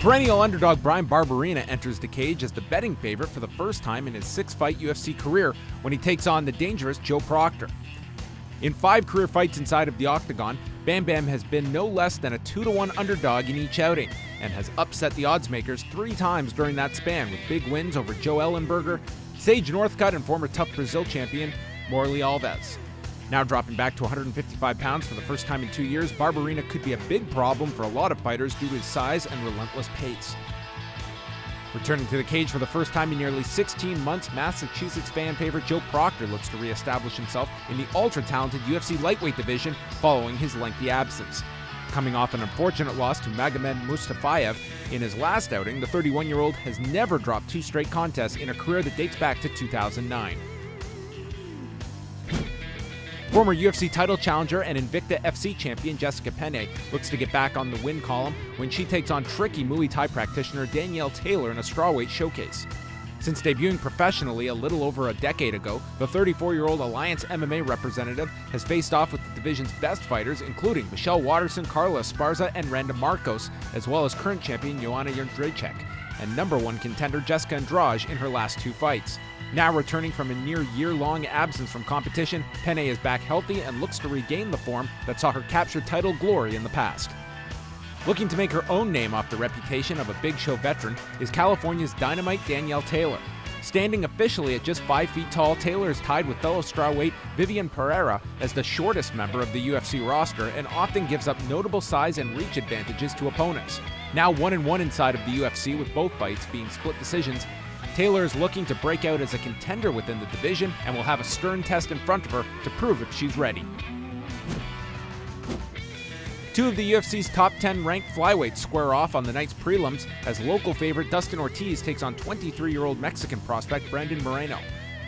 Perennial underdog Bryan Barberena enters the cage as the betting favorite for the first time in his 6-fight UFC career when he takes on the dangerous Joe Proctor. In 5 career fights inside of the octagon, Bam Bam has been no less than a 2-1 underdog in each outing and has upset the oddsmakers 3 times during that span with big wins over Joe Ellenberger, Sage Northcutt, and former Tough Brazil champion Morley Alves. Now dropping back to 155 pounds for the first time in 2 years, Barberena could be a big problem for a lot of fighters due to his size and relentless pace. Returning to the cage for the first time in nearly 16 months, Massachusetts fan favorite Joe Proctor looks to reestablish himself in the ultra-talented UFC lightweight division following his lengthy absence. Coming off an unfortunate loss to Magomed Mustafayev in his last outing, the 31-year-old has never dropped 2 straight contests in a career that dates back to 2009. Former UFC title challenger and Invicta FC champion Jessica Penne looks to get back on the win column when she takes on tricky Muay Thai practitioner Danielle Taylor in a strawweight showcase. Since debuting professionally a little over a decade ago, the 34-year-old Alliance MMA representative has faced off with the division's best fighters, including Michelle Waterson, Carla Esparza, and Randa Marcos, as well as current champion Joanna Jędrzejczyk, and #1 contender Jessica Andrade in her last 2 fights. Now returning from a near year-long absence from competition, Penne is back healthy and looks to regain the form that saw her capture title glory in the past. Looking to make her own name off the reputation of a big show veteran is California's Dynamite Danielle Taylor. Standing officially at just 5 feet tall, Taylor is tied with fellow strawweight Vivian Pereira as the shortest member of the UFC roster and often gives up notable size and reach advantages to opponents. Now 1-1 inside of the UFC with both fights being split decisions, Taylor is looking to break out as a contender within the division and will have a stern test in front of her to prove if she's ready. 2 of the UFC's top 10 ranked flyweights square off on the night's prelims as local favorite Dustin Ortiz takes on 23-year-old Mexican prospect Brandon Moreno.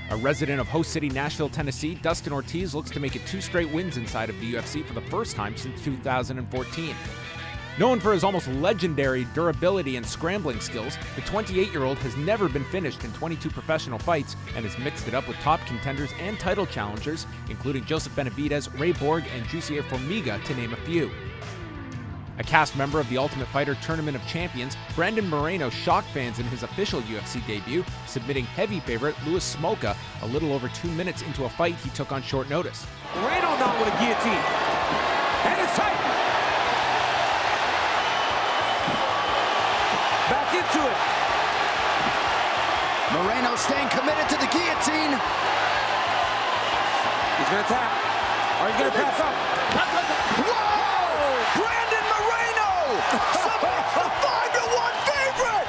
A resident of host city Nashville, Tennessee, Dustin Ortiz looks to make it 2 straight wins inside of the UFC for the first time since 2014. Known for his almost legendary durability and scrambling skills, the 28-year-old has never been finished in 22 professional fights and has mixed it up with top contenders and title challengers, including Joseph Benavidez, Ray Borg, and Jussier Formiga, to name a few. A cast member of the Ultimate Fighter Tournament of Champions, Brandon Moreno shocked fans in his official UFC debut, submitting heavy favorite Louis Smolka a little over 2 minutes into a fight he took on short notice. Moreno not with a guillotine. And it's tight. Back into it. Moreno staying committed to the guillotine. He's going to tap. Or he's going to pass up. Whoa! Brandon Moreno! Submits the 5-1 favorite!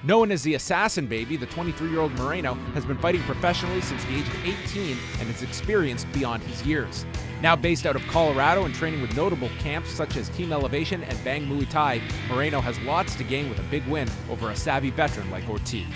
Known as the Assassin Baby, the 23-year-old Moreno has been fighting professionally since the age of 18 and is experienced beyond his years. Now based out of Colorado and training with notable camps such as Team Elevation and Bang Muay Thai, Moreno has lots to gain with a big win over a savvy veteran like Ortiz.